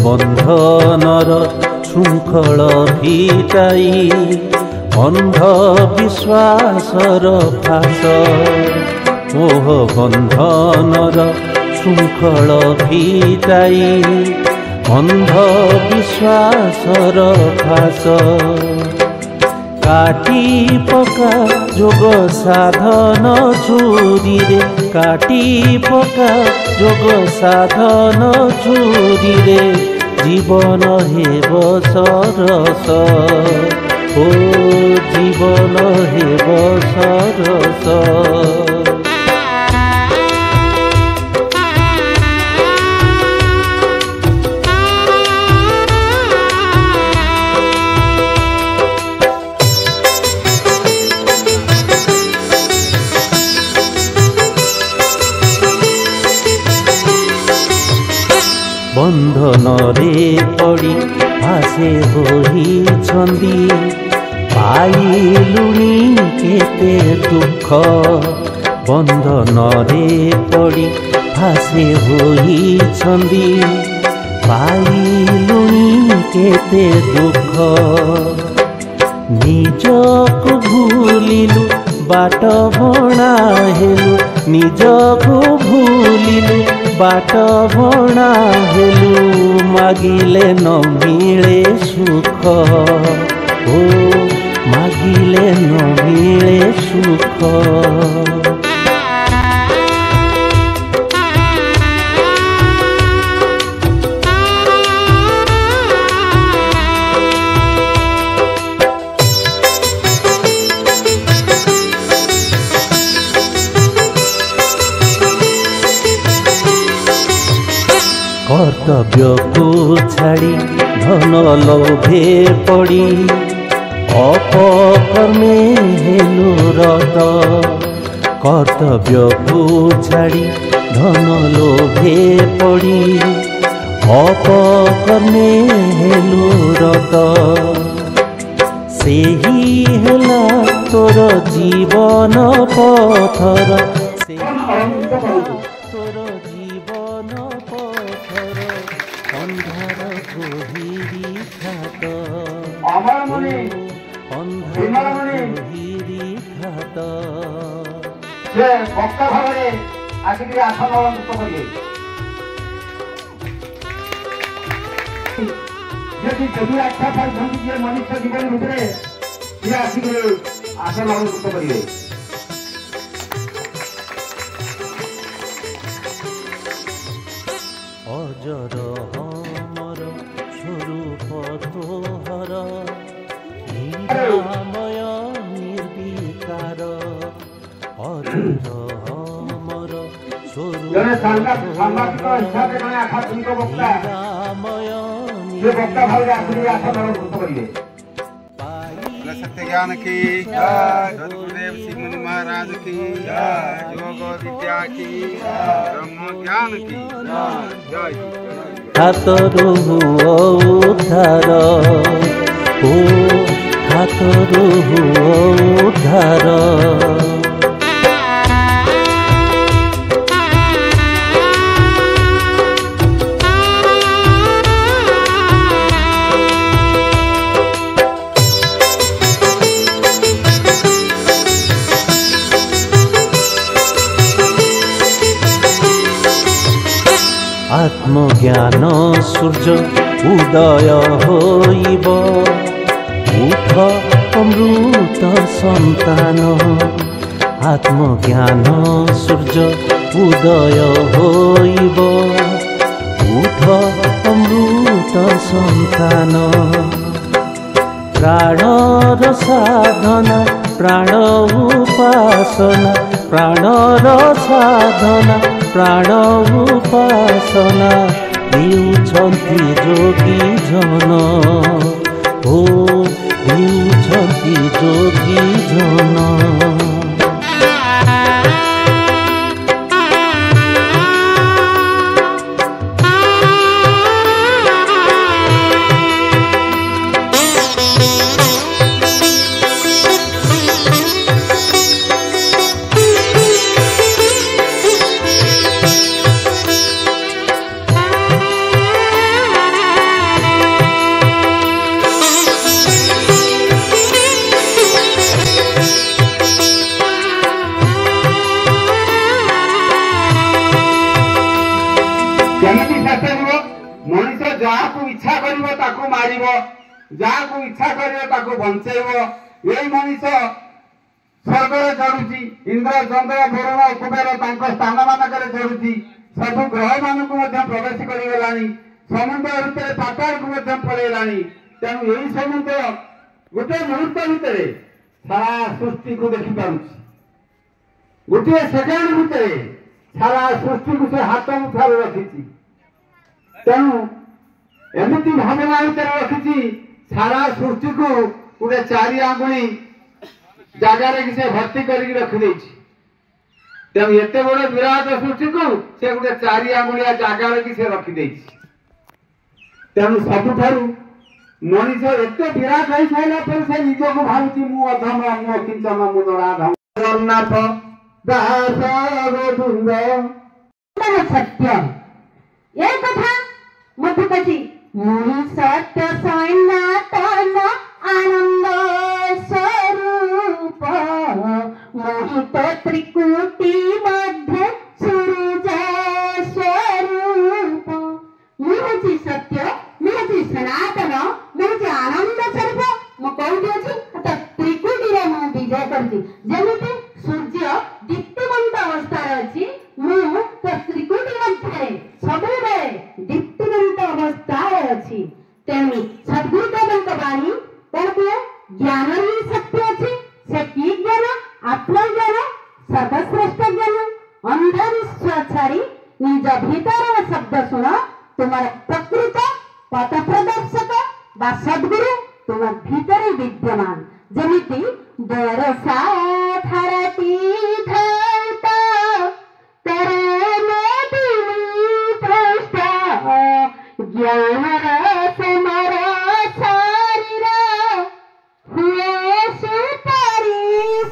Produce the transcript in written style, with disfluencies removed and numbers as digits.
बंधनर शृंखल फिटाई अंध विश्वासर फास मोह बंधनर शृंखल फिटाई अंध विश्वासर फास काटी पका जोग साधन चूरी रे काटी पका जोग साधन चूरी रे जीवन हेब सरस ओ जीवन हेब सरस बंधन रे पड़ी फासे होई छंदी पाइलुनी केते दुख बंधन रे पड़ी फासे होई छंदी पाइलुनी केते दुख निजको भूलिलु बाट भणा हेलु निजको भूलिलु बाट भणा हेलु मागिले न मिले सुख ओ मागिले न मिले सुख कर्तव्य को छाड़ी धन लोभे पड़ी अपकर्मे हेलु रत कर्तव्य को छाड़ी धन लोभे पड़ी अपकर्मे हेलु रत सेही हेला तोर जीवन पथर तोर जीवन पथर अंधार गहिरी खात अंधार गहिरी खात से बक्ता भाव आसिक आसन अलंकृत करेंगे यदि देवी आख्या पाई मनुष्य जीवन भितर सी आसिक आसन अलंकृत करेंगे अजर हमर स्वरूप तोहर निरामय निर्विकार अजर हमर स्वरूप निरामय सत्य ज्ञान की सदगुरुदेव श्री मुनि महाराज की योग विद्या की ब्रह्म ज्ञान की जय। हातरु उद्धार ओ हातरु उद्धार आत्मज्ञान सूर्य उदय होइब उठ अमृत संतान आत्मज्ञान सूर्य उदय होइब उठ अमृत संतान प्राणर साधना प्राण उपासना प्राणर साधना प्राण उपासना दिउछन्ति जोगी जन ओ दिउछन्ति जोगी जन ଯାହାକୁ ଇଚ୍ଛା କରିବ ତାକୁ ବଞ୍ଚେଇବ। ଏଇ ମଣିଷ ସ୍ୱର୍ଗରେ ଚଢୁଛି, ଇନ୍ଦ୍ର ଚନ୍ଦ୍ର ବରୁଣ କୁବେର ତାଙ୍କ ସ୍ଥାନ ମାନଙ୍କରେ ଚଢୁଛି, ସବୁ ଗ୍ରହ ମାନଙ୍କୁ ମଧ୍ୟ ପ୍ରବେଶ କରିଗଲାଣି, ସମୁଦ୍ର ଭିତରେ ପାତାଳକୁ ମଧ୍ୟ ପଳେଇଲାଣି। ତେଣୁ ଏଇ ସମୁଦ୍ର ଗୋଟେ ମୁହୂର୍ତ୍ତ ଭିତରେ ସାରା ସୃଷ୍ଟିକୁ ଦେଖିପାରୁଛି, ଗୋଟିଏ ସେକେଣ୍ଡ ଭିତରେ ସାରା ସୃଷ୍ଟିକୁ ସେ ହାତ ମୁଠାରେ ରଖିଛି। ତେଣୁ ଏମିତି ଭାବନା ଭିତରେ ରଖିଛି ସାରା ସୃଷ୍ଟିକୁ ଗୋଟେ 4 ଆଙ୍ଗୁଳି ଜାଗାରେ କି ସେ ଭର୍ତ୍ତି କରିକି ରଖିଦେଇଛି। ତେଣୁ ଏତେ ବଡ ବିରାଟ ସୃଷ୍ଟିକୁ ସେ ଗୋଟେ 4 ଆଙ୍ଗୁଳିଆ ଜାଗାରେ କି ସେ ରଖିଦେଇଛି। ତେଣୁ ସବୁଠାରୁ ମଣିଷ ଏତେ ବିରାଟ ହେଇସାରିଲା ପରେ ସେ ନିଜକୁ ଭାବୁଛି ମୁଁ ଅଧମ, ମୁଁ କିଞ୍ଚନ, ମୁଁ ଜଣାଧମ। ଜଗନ୍ନାଥ ଦାସ ଗୋବିନ୍ଦ सत्य ये कथा मधु कथी मुनि सत्य सनातन आनंद स्वरूप मोहित त्रिकुटी मध्य सूरज स्वरूप मुझे सत्य मुझे सनातन मुझे आनंद स्वरूप मो कौटी अछि त त्रिकुटी रे मो विजय करछि जेमिति सूर्य दीप्तिमंत अवस्था अछि मु तो त्रिकुटी मध्य सबुबे दीप्तिमंत अवस्था अछि। तेणु सद्गुरुदेवଙ୍କ बाणी कोन के ज्ञान ही सत्य अछि से की ज्ञान आत्मज्ञान सर्वश्रेष्ठ ज्ञान अंधविश्वास छाड़ी निज भीतर शब्द सुन तुम्हार प्रकृत पथ प्रदर्शक बा सद्गुरु तुम्हार भीतर विद्यमान जमिति दरसा धरती धरता करे नदी पृष्ठ ज्ञान रस मरा शरीर हुए सुपरिष्कृत